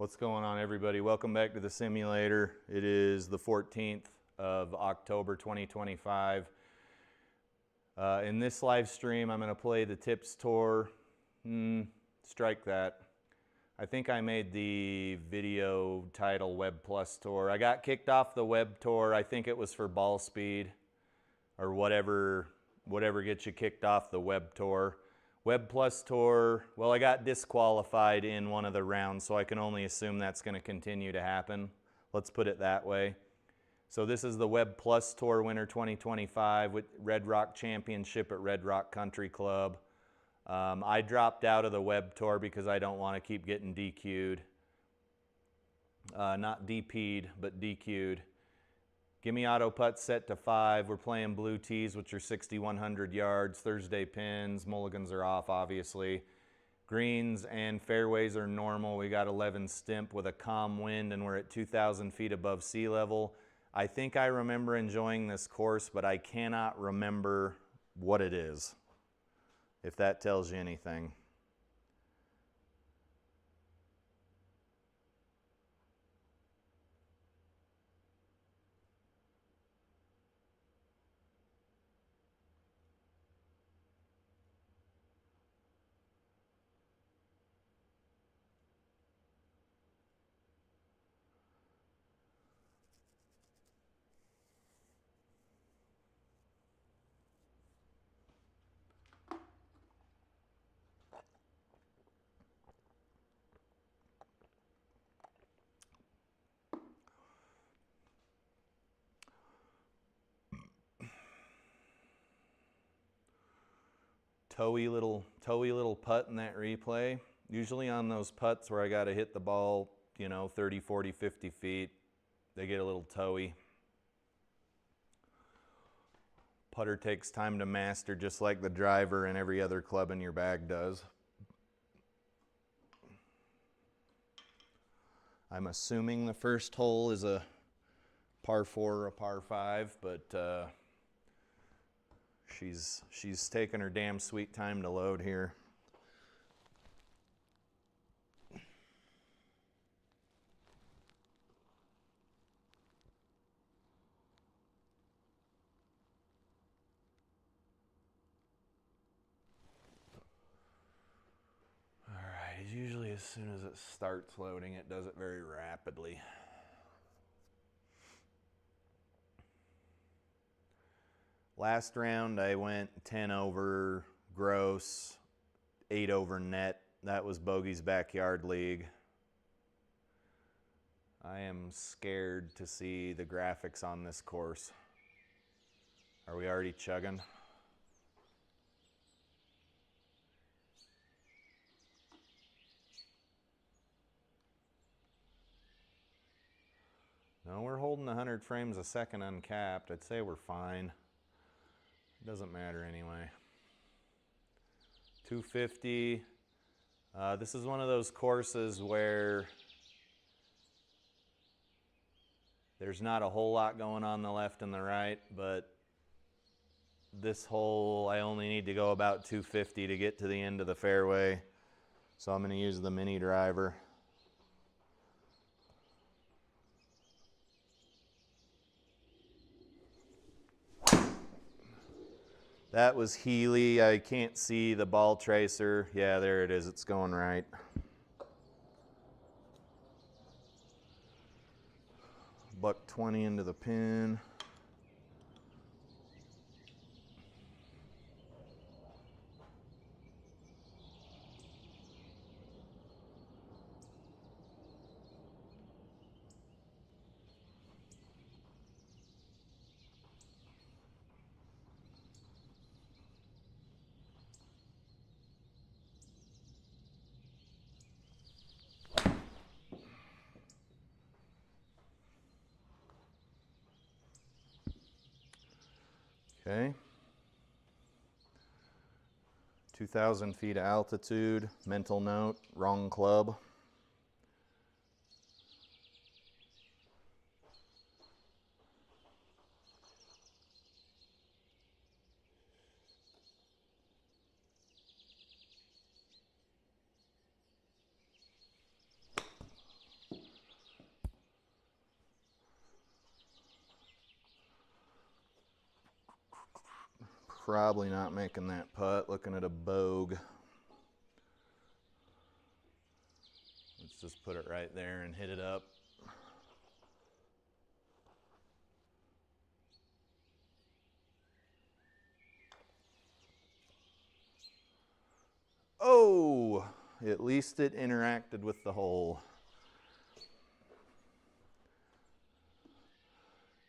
What's going on, everybody? Welcome back to the simulator. It is the 14th of October 2025. In this live stream, I'm going to play the Tips Tour. Strike that. I think I made the video title Web Plus Tour. I got kicked off the Web Tour. I think it was for ball speed or whatever gets you kicked off the Web Tour. Web Plus Tour, well, I got disqualified in one of the rounds, so I can only assume that's going to continue to happen. Let's put it that way. So this is the Web Plus Tour winner 2025 with Red Rock Championship at Red Rock Country Club. I dropped out of the Web Tour because I don't want to keep getting DQ'd. Not DP'd, but DQ'd. Give me auto putts set to 5. We're playing blue tees, which are 6,100 yards. Thursday pins. Mulligans are off, obviously. Greens and fairways are normal. We got 11 stimp with a calm wind, and we're at 2,000 feet above sea level. I think I remember enjoying this course, but I cannot remember what it is, if that tells you anything. Toey little putt in that replay. Usually on those putts where I got to hit the ball, 30, 40, 50 feet, they get a little toey. Putter takes time to master, just like the driver and every other club in your bag does. I'm assuming the first hole is a par 4 or a par 5, but she's taking her damn sweet time to load here. All right, usually as soon as it starts loading, it does it very rapidly. Last round, I went 10 over gross, 8 over net. That was Bogey's Backyard League. I am scared to see the graphics on this course. Are we already chugging? No, we're holding 100 frames a second uncapped. I'd say we're fine. Doesn't matter anyway. 250. This is one of those courses where there's not a whole lot going on the left and the right, but this hole I only need to go about 250 to get to the end of the fairway. So I'm going to use the mini driver. That was Healy. I can't see the ball tracer. Yeah, there it is. It's going right. $120 into the pin. Okay. 2,000 feet of altitude. Mental note, wrong club. probably not making that putt, looking at a bogue. Let's just put it right there and hit it up. Oh, at least it interacted with the hole.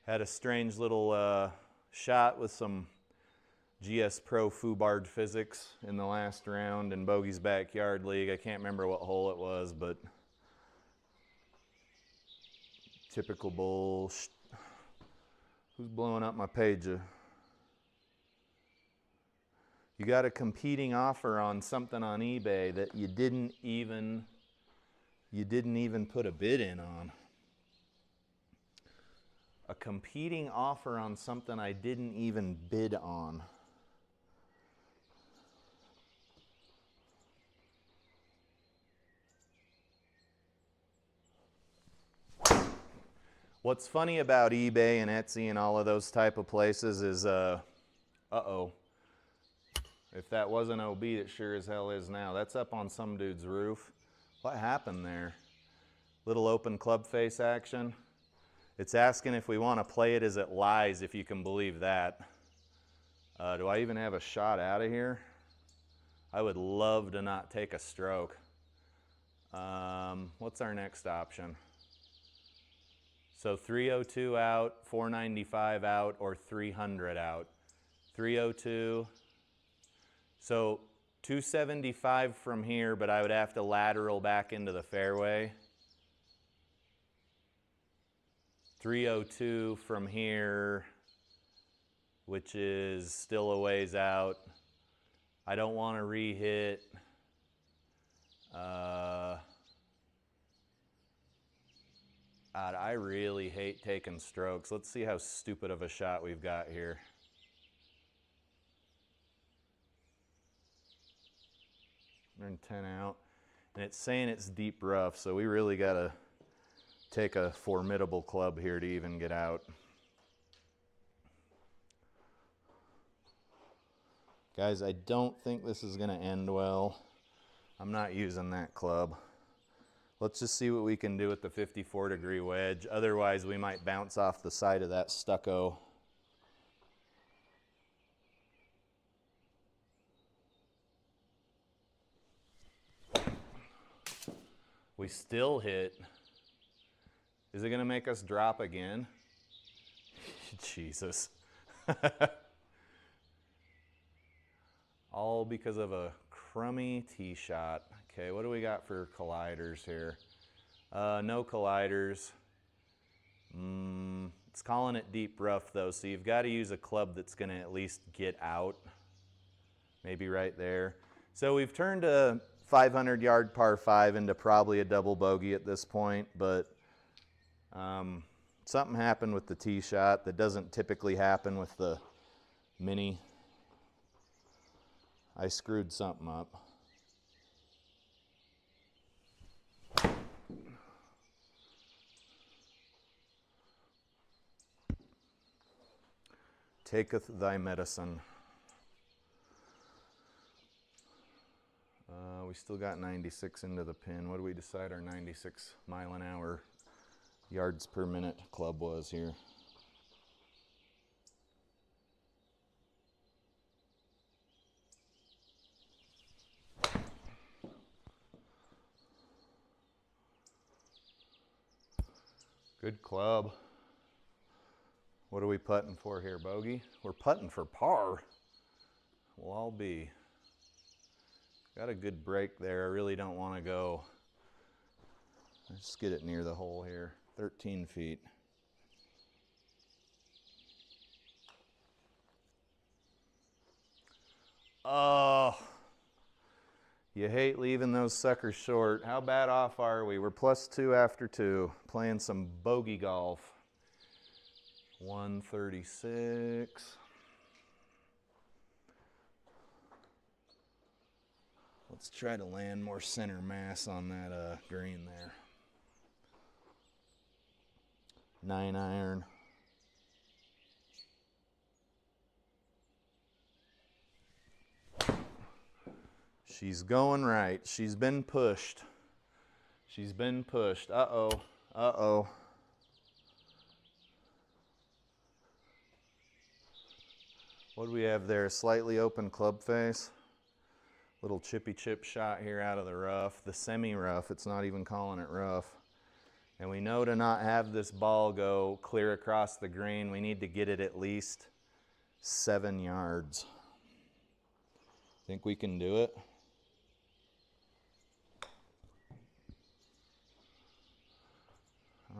Had a strange little shot with some GS-Pro foobarred physics in the last round in Bogey's Backyard League. I can't remember what hole it was, but typical bullshit. Who's blowing up my page? You got a competing offer on something on eBay that you didn't even put a bid in on. A competing offer on something I didn't even bid on. What's funny about eBay and Etsy and all of those type of places is, uh-oh. If that wasn't OB, it sure as hell is now. That's up on some dude's roof. What happened there? Little open club face action. It's asking if we want to play it as it lies, if you can believe that. Do I even have a shot out of here? I would love to not take a stroke. What's our next option? So 302 out, 495 out, or 300 out. 302. So 275 from here, but I would have to lateral back into the fairway. 302 from here, which is still a ways out. I don't want to re-hit. I really hate taking strokes. Let's see how stupid of a shot we've got here. We're in 10 out, and it's saying it's deep rough, so we really got to take a formidable club here to even get out. Guys, I don't think this is going to end well. I'm not using that club. Let's just see what we can do with the 54-degree wedge. Otherwise, we might bounce off the side of that stucco. We still hit. Is it going to make us drop again? Jesus. All because of a crummy tee shot. Okay, what do we got for colliders here? No colliders. It's calling it deep rough though, so you've got to use a club that's going to at least get out. Maybe right there. So we've turned a 500-yard par 5 into probably a double bogey at this point, but something happened with the tee shot that doesn't typically happen with the mini. I screwed something up. Taketh thy medicine. We still got 96 into the pin. What do we decide our 96 mile an hour yards per minute club was here? Good club. What are we putting for here, bogey? We're putting for par. We'll all be. Got a good break there. I really don't want to go. Let's just get it near the hole here. 13 feet. Oh, you hate leaving those suckers short. How bad off are we? We're +2 after 2. Playing some bogey golf. 136. Let's try to land more center mass on that green there. 9 iron. She's going right. She's been pushed. She's been pushed. Uh-oh. Uh-oh. What do we have there? Slightly open club face. Little chippy chip shot here out of the rough. The semi-rough. It's not even calling it rough. And we know to not have this ball go clear across the green, we need to get it at least 7 yards. Think we can do it?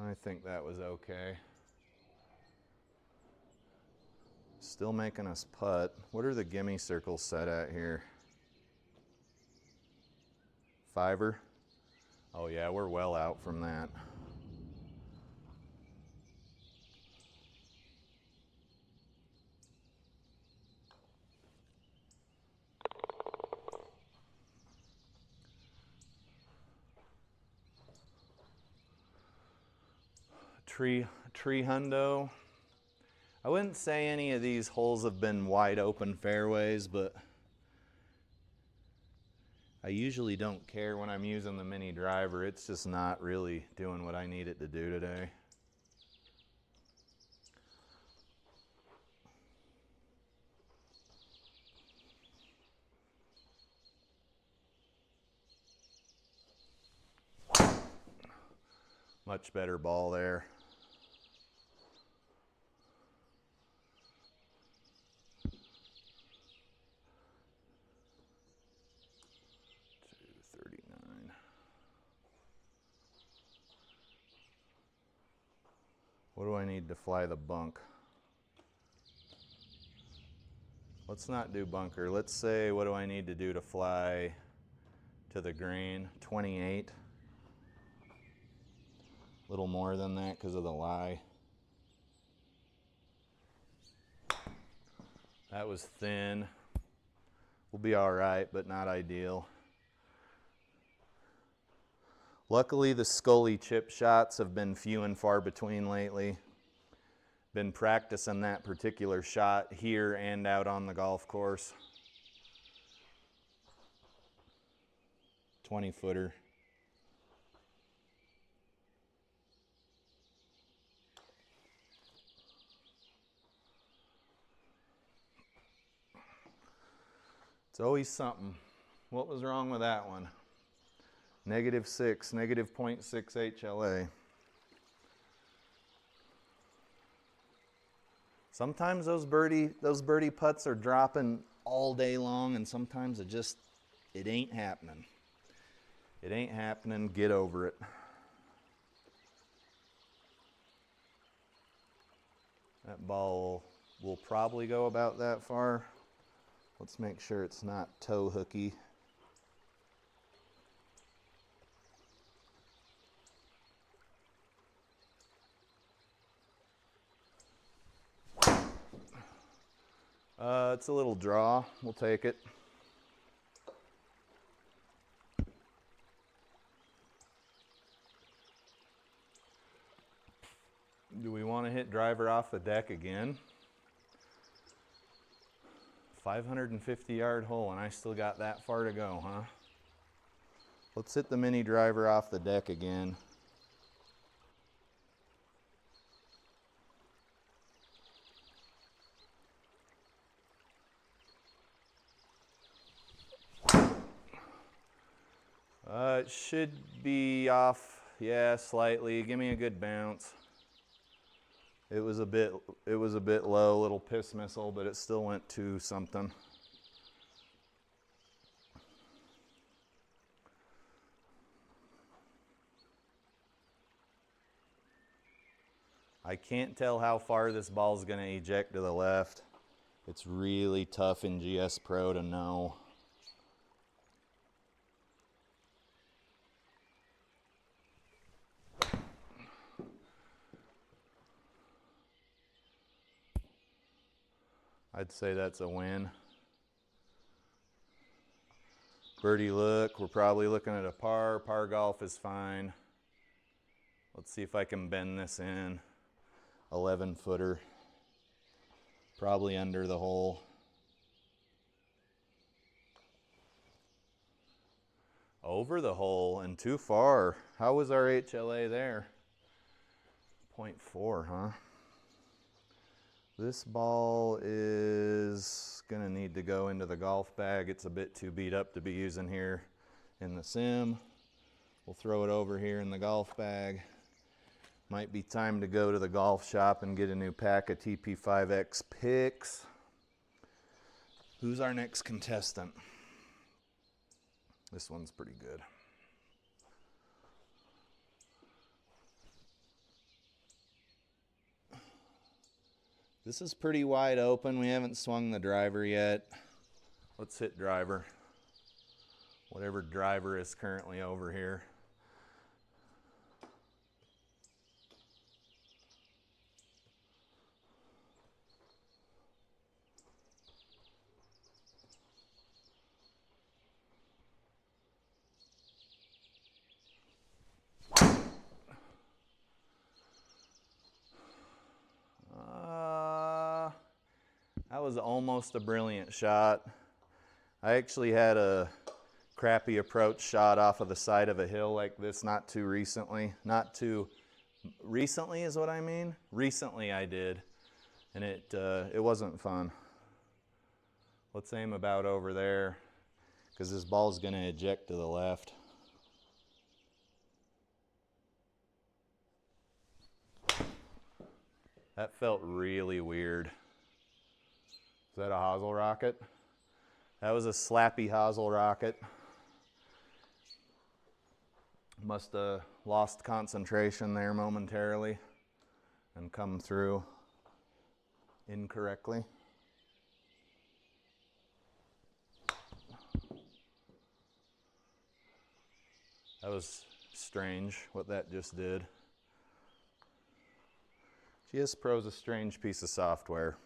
I think that was okay. Still making us putt. What are the gimme circles set at here? 5er? Oh yeah, we're well out from that. Tree hundo. I wouldn't say any of these holes have been wide open fairways, but I usually don't care when I'm using the mini driver. It's just not really doing what I need it to do today. Much better ball there. What do I need to fly the bunk? Let's not do bunker. Let's say, what do I need to do to fly to the green? 28. A little more than that because of the lie. That was thin. We'll be all right, but not ideal. Luckily, the Scully chip shots have been few and far between lately. Been practicing that particular shot here and out on the golf course. 20-footer. It's always something. What was wrong with that one? -6, -0.6 HLA. Sometimes those birdie putts are dropping all day long, and sometimes it ain't happening. It ain't happening. Get over it. That ball will probably go about that far. Let's make sure it's not toe hooky. It's a little draw. We'll take it. Do we want to hit driver off the deck again? 550-yard hole, and I still got that far to go, huh? Let's hit the mini driver off the deck again. It should be off, yeah, slightly. Give me a good bounce. It was a bit low, little piss missile, but it still went to something. I can't tell how far this ball is going to eject to the left. It's really tough in GS Pro to know. I'd say that's a win. Birdie look, we're probably looking at a par. Par golf is fine. Let's see if I can bend this in. 11-footer. Probably under the hole. Over the hole and too far. How was our HLA there? 0.4, huh? This ball is gonna need to go into the golf bag. It's a bit too beat up to be using here in the sim. We'll throw it over here in the golf bag. Might be time to go to the golf shop and get a new pack of TP5X picks. Who's our next contestant? This one's pretty good. This is pretty wide open. We haven't swung the driver yet. Let's hit driver. Whatever driver is currently over here. That was almost a brilliant shot. I actually had a crappy approach shot off of the side of a hill like this not too recently. Not too recently is what I mean. Recently I did, and it wasn't fun. Let's aim about over there because this ball's going to eject to the left. That felt really weird. Is that a hosel rocket? That was a slappy hosel rocket. Must have lost concentration there momentarily and come through incorrectly. That was strange what that just did. SGPRO is a strange piece of software.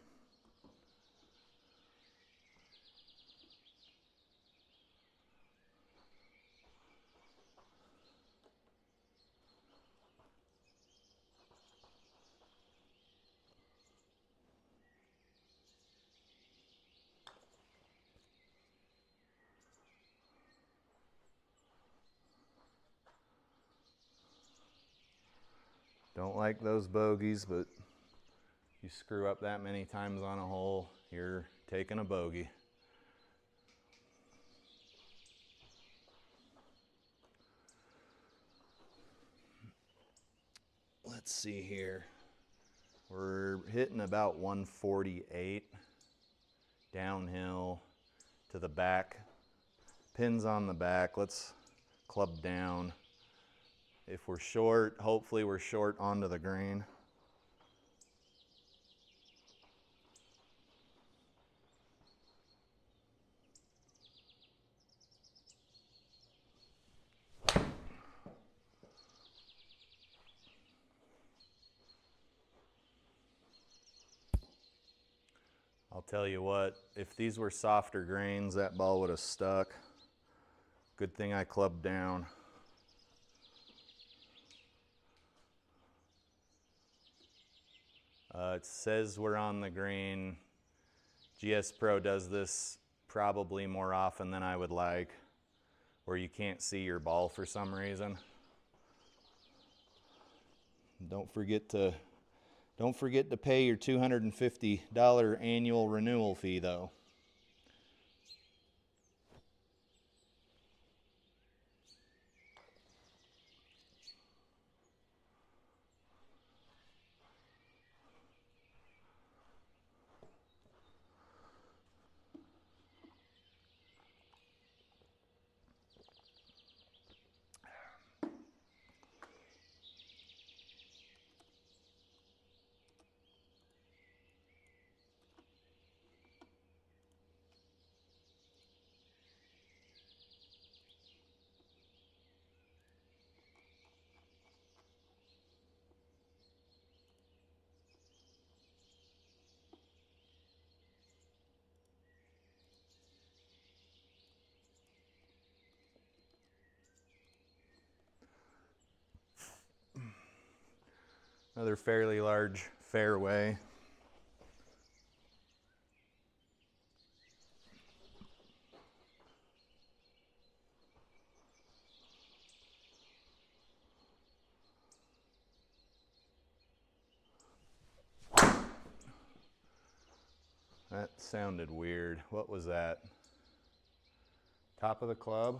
Don't like those bogeys, but you screw up that many times on a hole, you're taking a bogey. Let's see here. We're hitting about 148 downhill to the back. Pins on the back. Let's club down. If we're short, hopefully we're short onto the green. I'll tell you what, if these were softer grains, that ball would have stuck. Good thing I clubbed down. It says we're on the green. SGPRO does this probably more often than I would like, where you can't see your ball for some reason. Don't forget to pay your $250 annual renewal fee though. Another fairly large fairway. That sounded weird. What was that? Top of the club?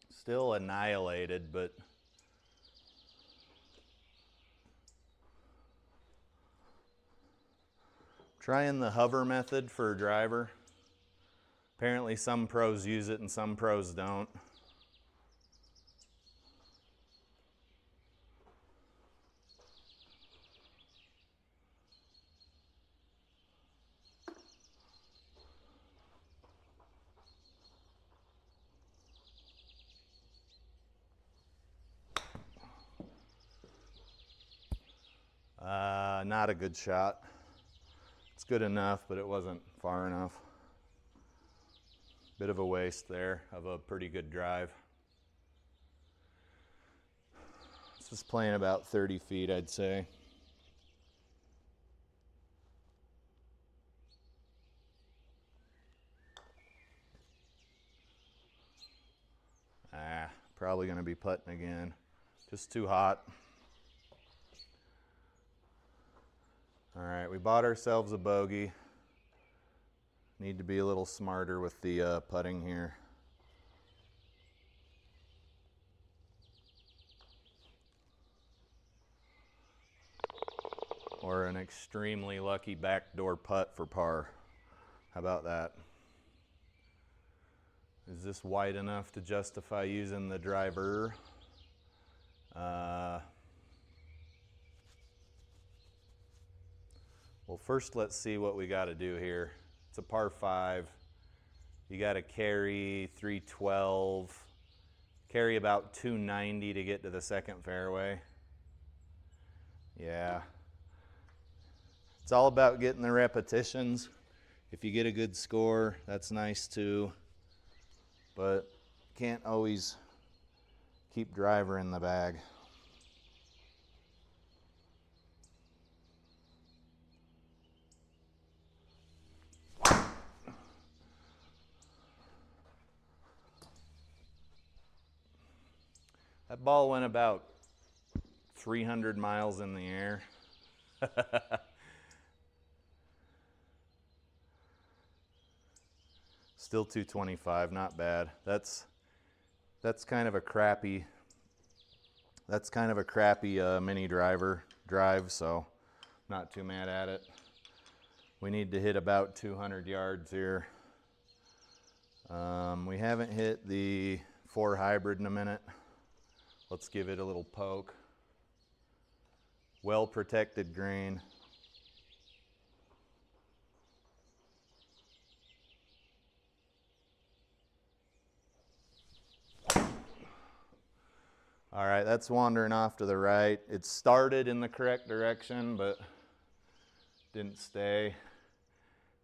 Still annihilated, but trying the hover method for a driver. Apparently some pros use it and some pros don't. Not a good shot. It's good enough, but it wasn't far enough. Bit of a waste there of a pretty good drive. This is playing about 30 feet, I'd say. Probably going to be putting again. Just too hot. All right, we bought ourselves a bogey. Need to be a little smarter with the putting here. Or an extremely lucky backdoor putt for par. How about that? Is this wide enough to justify using the driver? Well, first let's see what we got to do here. It's a par 5. You got to carry 312, carry about 290 to get to the second fairway. Yeah. It's all about getting the repetitions. If you get a good score, that's nice too. But can't always keep driver in the bag. That ball went about 300 miles in the air. Still 225, not bad. That's kind of a crappy mini drive, so not too mad at it. We need to hit about 200 yards here. We haven't hit the 4 hybrid in a minute. Let's give it a little poke. Well protected green. All right, that's wandering off to the right. It started in the correct direction, but didn't stay.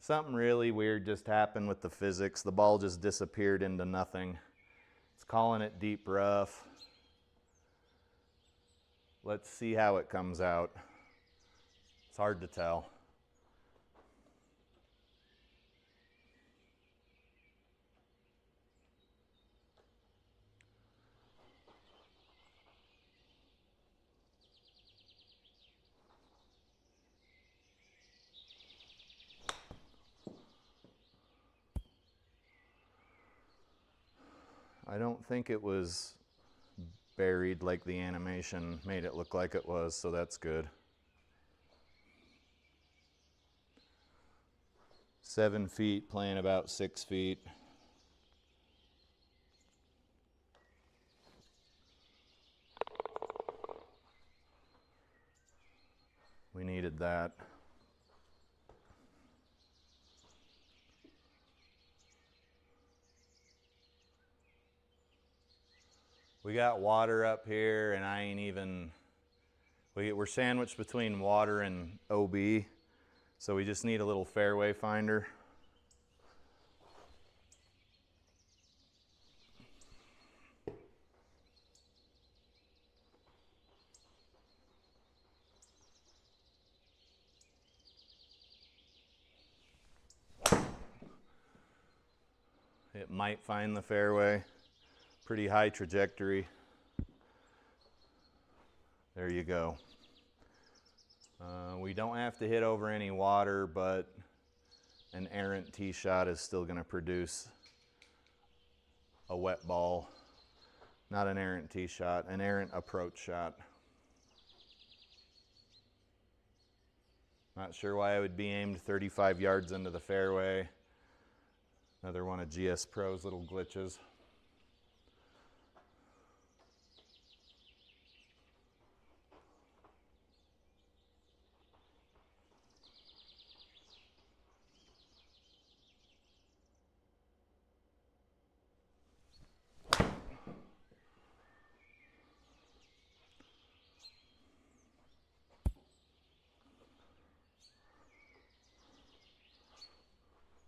Something really weird just happened with the physics. The ball just disappeared into nothing. It's calling it deep rough. Let's see how it comes out. It's hard to tell. I don't think it was buried like the animation made it look like it was, so that's good. 7 feet, playing about 6 feet. We needed that. We got water up here, and I ain't even, we're sandwiched between water and OB, so we just need a little fairway finder. It might find the fairway. Pretty high trajectory. There you go. We don't have to hit over any water, but an errant tee shot is still going to produce a wet ball. Not an errant tee shot, an errant approach shot. Not sure why I would be aimed 35 yards into the fairway. Another one of GS Pro's little glitches.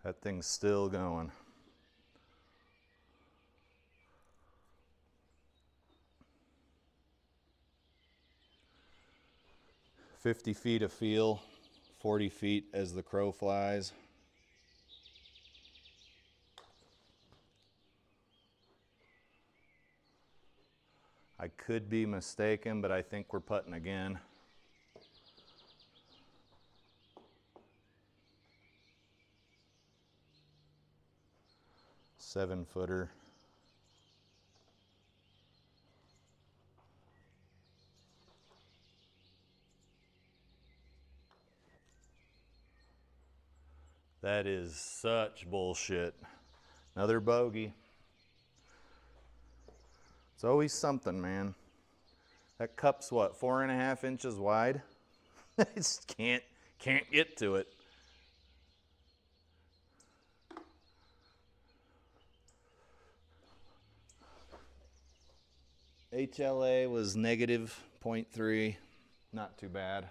That thing's still going. "50 feet of feel, 40 feet as the crow flies." I could be mistaken, but I think we're putting again. Seven-footer. That is such bullshit. Another bogey. It's always something, man. That cup's what, 4.5 inches wide? I just can't get to it. HLA was negative 0.3, not too bad.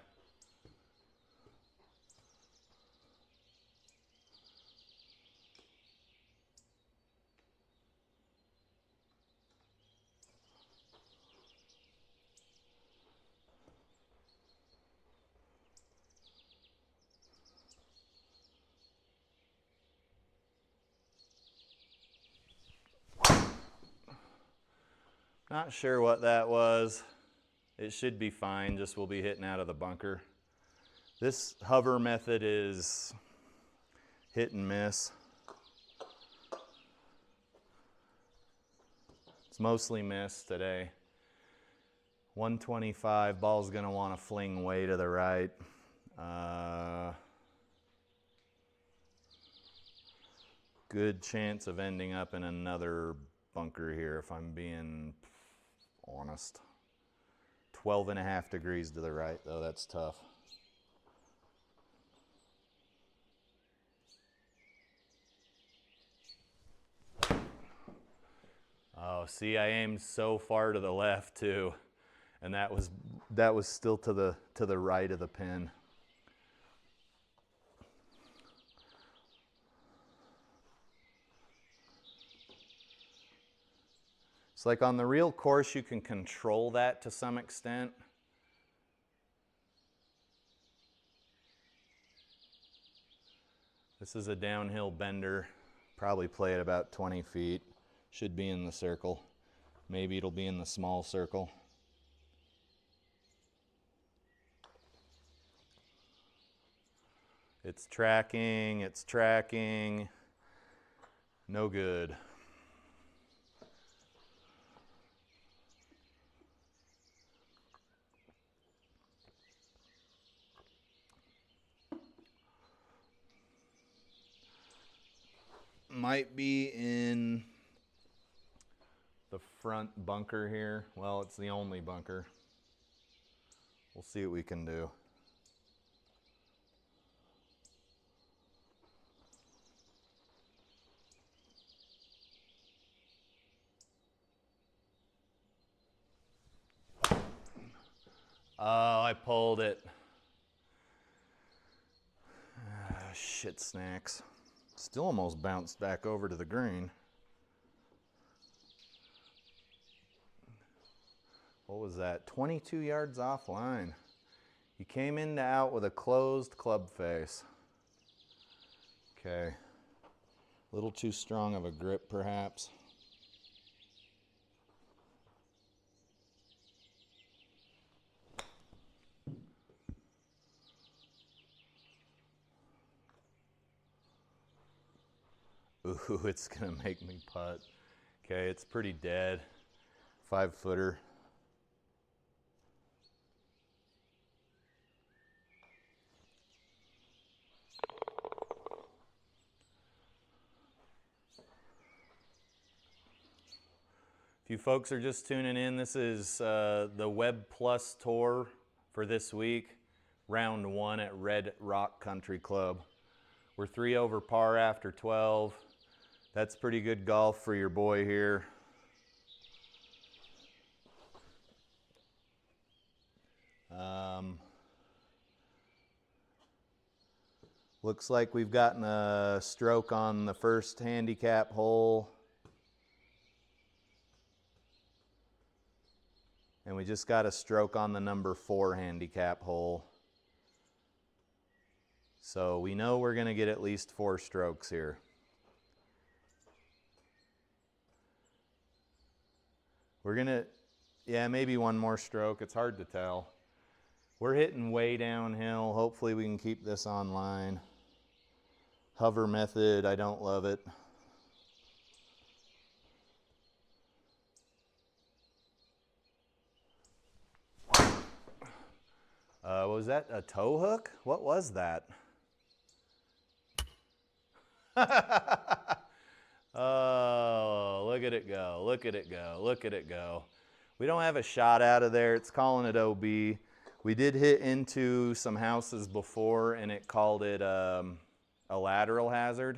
Not sure what that was. It should be fine, just we'll be hitting out of the bunker. This hover method is hit and miss. It's mostly miss today. 125, ball's gonna wanna fling way to the right. Good chance of ending up in another bunker here if I'm being honest. 12.5 degrees to the right though, that's tough. Oh, see, I aimed so far to the left too, and that was still to the right of the pin. It's like on the real course, you can control that to some extent. This is a downhill bender. Probably play at about 20 feet. Should be in the circle. Maybe it'll be in the small circle. It's tracking, it's tracking. No good. Might be in the front bunker here. Well, it's the only bunker. We'll see what we can do. Oh, I pulled it. Shit snacks. Still almost bounced back over to the green. What was that? 22 yards offline. He came in to out with a closed club face. Okay. A little too strong of a grip, perhaps. Ooh, it's gonna make me putt. Okay, it's pretty dead. 5-footer. If you folks are just tuning in, this is the Web Plus tour for this week, round 1 at Red Rock Country Club. We're 3 over par after 12. That's pretty good golf for your boy here. Looks like we've gotten a stroke on the first handicap hole. And we just got a stroke on the number 4 handicap hole. So we know we're going to get at least 4 strokes here. We're going to, yeah, maybe 1 more stroke. It's hard to tell. We're hitting way downhill. Hopefully we can keep this on line. Hover method, I don't love it. Was that a toe hook? What was that? Oh, look at it go, look at it go, look at it go. We don't have a shot out of there. It's calling it OB. We did hit into some houses before and it called it a lateral hazard.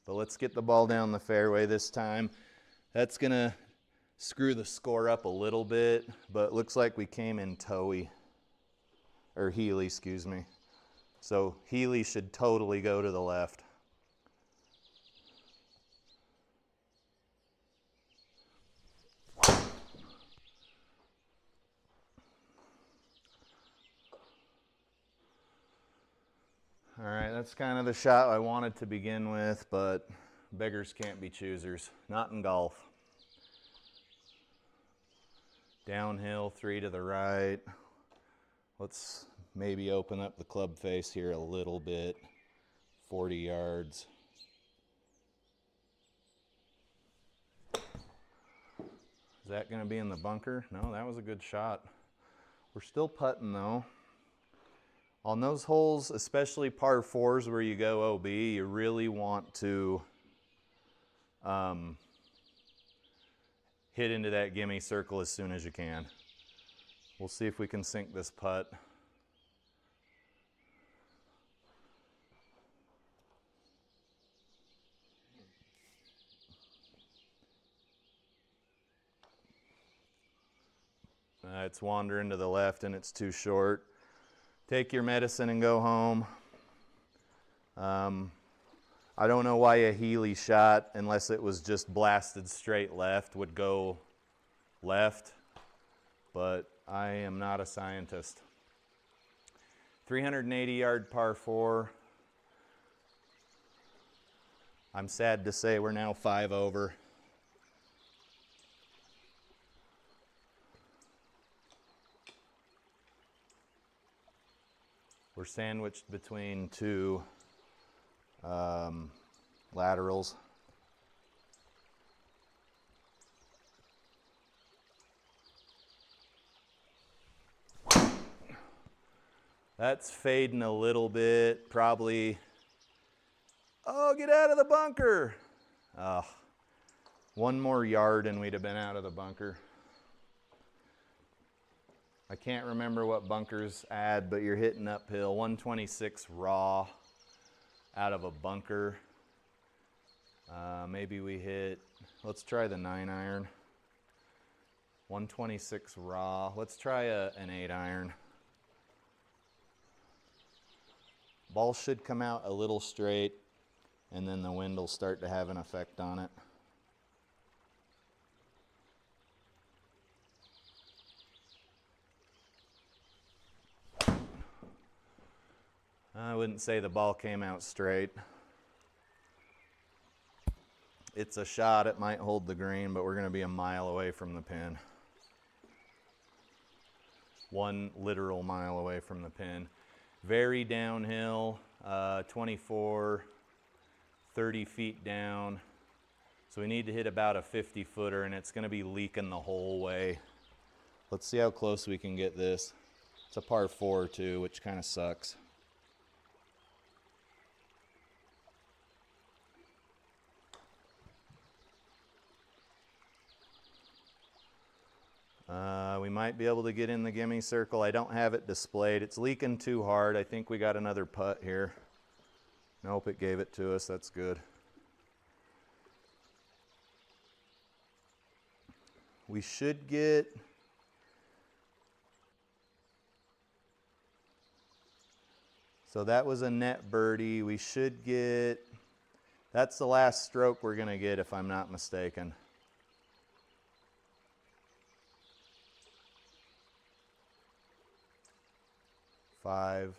But let's get the ball down the fairway this time. That's gonna screw the score up a little bit, but it looks like we came in toey. Or Healy, excuse me. So Healy should totally go to the left. All right, that's kind of the shot I wanted to begin with, but beggars can't be choosers. Not in golf. Downhill, 3 to the right. Let's maybe open up the club face here a little bit. 40 yards. Is that going to be in the bunker? No, that was a good shot. We're still putting though. On those holes, especially par 4s where you go OB, you really want to hit into that gimme circle as soon as you can. We'll see if we can sink this putt. It's wandering to the left and it's too short. Take your medicine and go home. I don't know why a Healy shot, unless it was just blasted straight left, would go left, but I am not a scientist. 380-yard par 4. I'm sad to say we're now 5 over. We're sandwiched between 2 laterals. That's fading a little bit, probably. Oh, get out of the bunker. Oh, 1 more yard and we'd have been out of the bunker. I can't remember what bunkers add, but you're hitting uphill. 126 raw out of a bunker. Maybe we hit, let's try the 9-iron. 126 raw. Let's try an 8-iron. Ball should come out a little straight, and then the wind will start to have an effect on it. I wouldn't say the ball came out straight. It's a shot, it might hold the green, but we're going to be a mile away from the pin. 1 literal mile away from the pin. Very downhill, 24, 30 feet down. So we need to hit about a 50 footer, and it's going to be leaking the whole way. Let's see how close we can get this. It's a par 4 too, which kind of sucks. We might be able to get in the gimme circle. I don't have it displayed. It's leaking too hard. I think we got another putt here. Nope, it gave it to us. That's good. We should get... So that was a net birdie. We should get... That's the last stroke we're going to get, if I'm not mistaken. Five.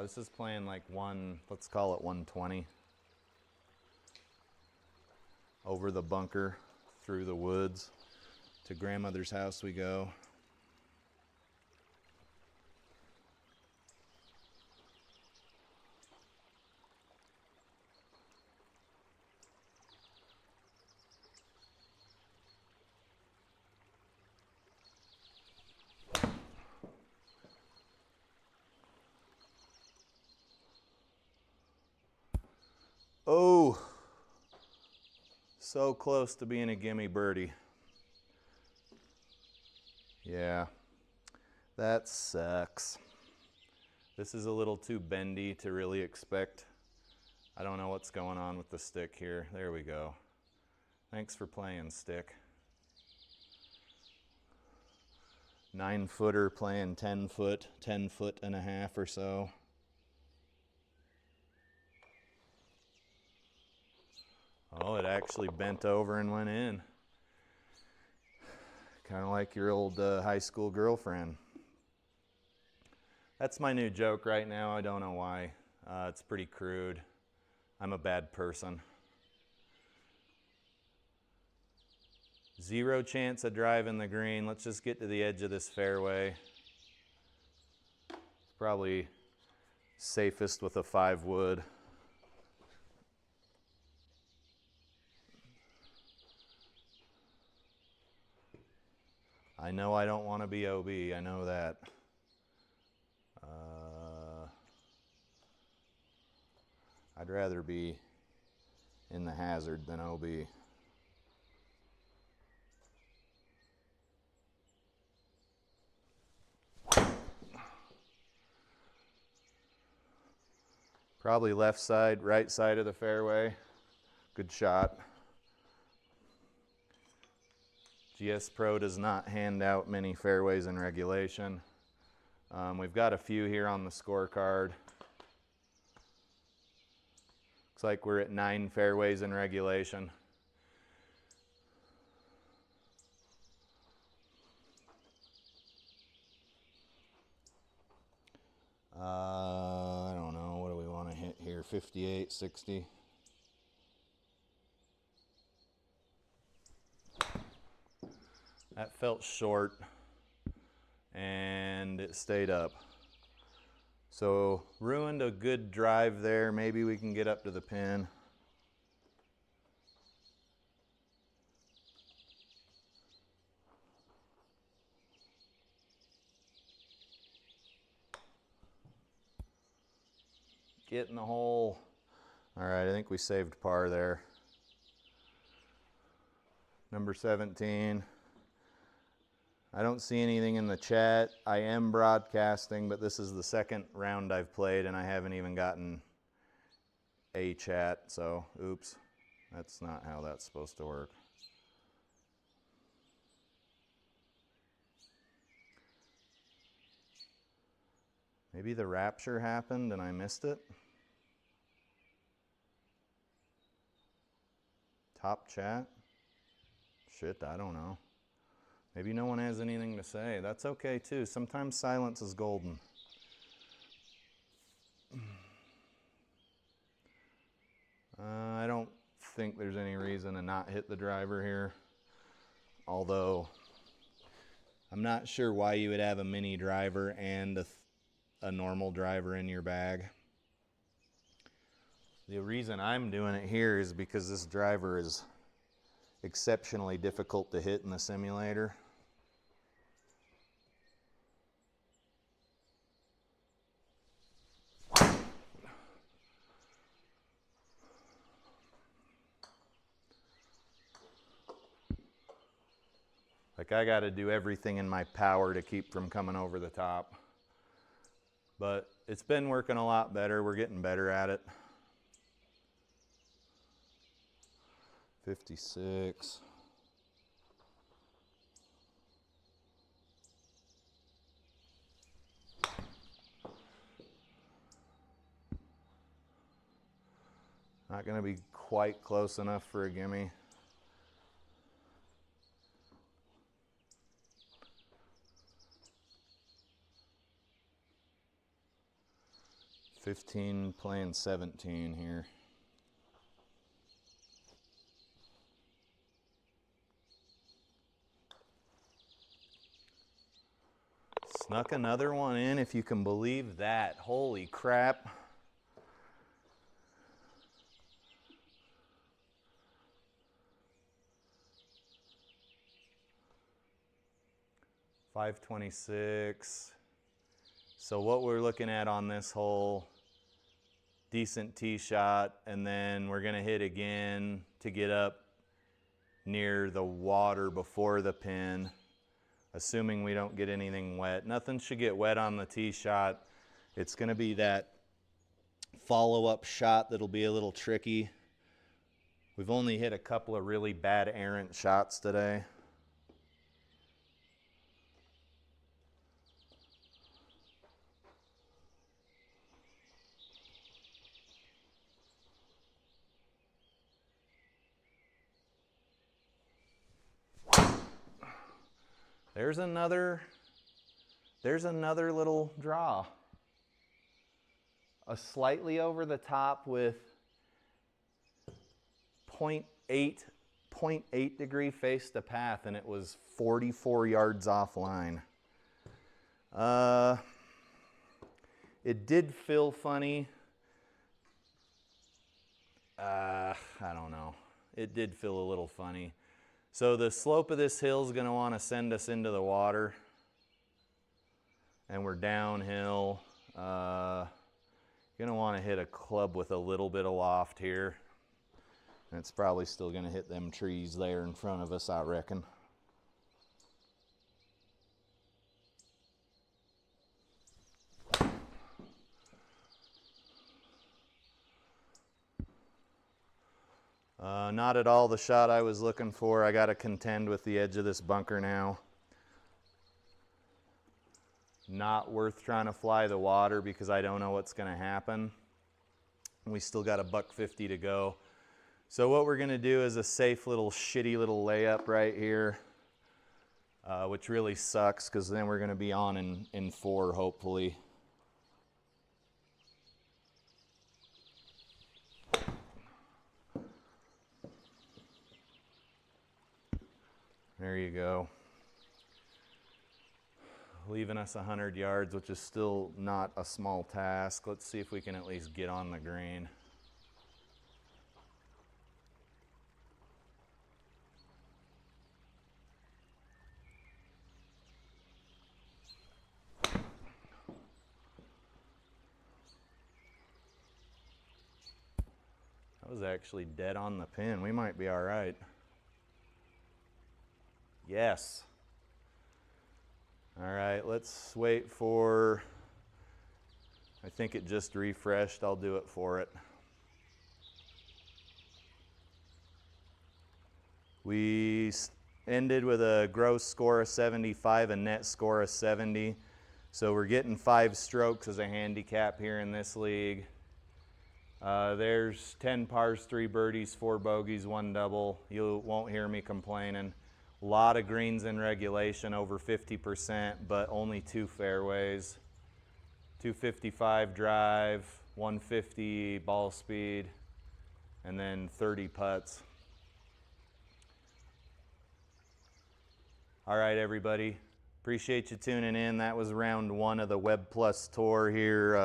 This is playing like let's call it 120. Over the bunker, through the woods. To grandmother's house we go. Oh, so close to being a gimme birdie. Yeah, that sucks. This is a little too bendy to really expect. I don't know what's going on with the stick here. There we go. Thanks for playing, stick. 9 footer playing 10 foot, 10 foot and a half or so. Oh, it actually bent over and went in. Kind of like your old high school girlfriend. That's my new joke right now. I don't know why. It's pretty crude. I'm a bad person. 0 chance of driving the green. Let's just get to the edge of this fairway. It's probably safest with a 5 wood. I know I don't want to be OB, I know that. I'd rather be in the hazard than OB. Probably left side, right side of the fairway. Good shot. SGPRO does not hand out many fairways in regulation. We've got a few here on the scorecard. Looks like we're at 9 fairways in regulation. I don't know, what do we want to hit here? 58, 60? That felt short, and it stayed up. So ruined a good drive there. Maybe we can get up to the pin. Get in the hole. All right, I think we saved par there. Number 17. I don't see anything in the chat. I am broadcasting, but this is the second round I've played and I haven't even gotten a chat, so oops. That's not how that's supposed to work. Maybe the rapture happened and I missed it. Top chat? Shit, I don't know. Maybe no one has anything to say. That's okay too. Sometimes silence is golden. I don't think there's any reason to not hit the driver here. Although, I'm not sure why you would have a mini driver and a normal driver in your bag. The reason I'm doing it here is because this driver is exceptionally difficult to hit in the simulator. Like, I got to do everything in my power to keep from coming over the top. But it's been working a lot better. We're getting better at it. 56. Not going to be quite close enough for a gimme. $15 playing $17 here. Snuck another one in, if you can believe that. Holy crap. .526. So what we're looking at on this hole, decent tee shot, and then we're gonna hit again to get up near the water before the pin, assuming we don't get anything wet. Nothing should get wet on the tee shot. It's gonna be that follow-up shot that'll be a little tricky. We've only hit a couple of really bad errant shots today. There's another little draw. A slightly over the top with 0.8 degree face to path, and it was 44 yards offline. It did feel funny. I don't know. It did feel a little funny. So the slope of this hill is going to want to send us into the water. And we're downhill. Going to want to hit a club with a little bit of loft here. And it's probably still going to hit them trees there in front of us, I reckon. Not at all the shot I was looking for. I got to contend with the edge of this bunker now. Not worth trying to fly the water because I don't know what's going to happen. We still got a $150 to go. So what we're going to do is a safe little shitty little layup right here, which really sucks because then we're going to be on in 4 hopefully. There you go. Leaving us 100 yards, which is still not a small task. Let's see if we can at least get on the green. That was actually dead on the pin. We might be all right. Yes. All right, let's wait for, I think it just refreshed. I'll do it for it. We ended with a gross score of 75, a net score of 70. So we're getting 5 strokes as a handicap here in this league. There's 10 pars, 3 birdies, 4 bogeys, 1 double. You won't hear me complaining. A lot of greens in regulation, over 50%, but only 2 fairways. 255 drive, 150 ball speed, and then 30 putts. All right, everybody. Appreciate you tuning in. That was round 1 of the Web Plus tour here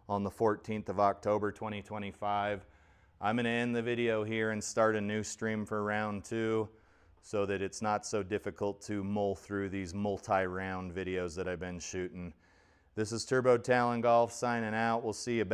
on the 14th of October 2025. I'm going to end the video here and start a new stream for round 2 so that it's not so difficult to mull through these multi-round videos that I've been shooting. This is Turbo Talon Golf signing out. We'll see you back.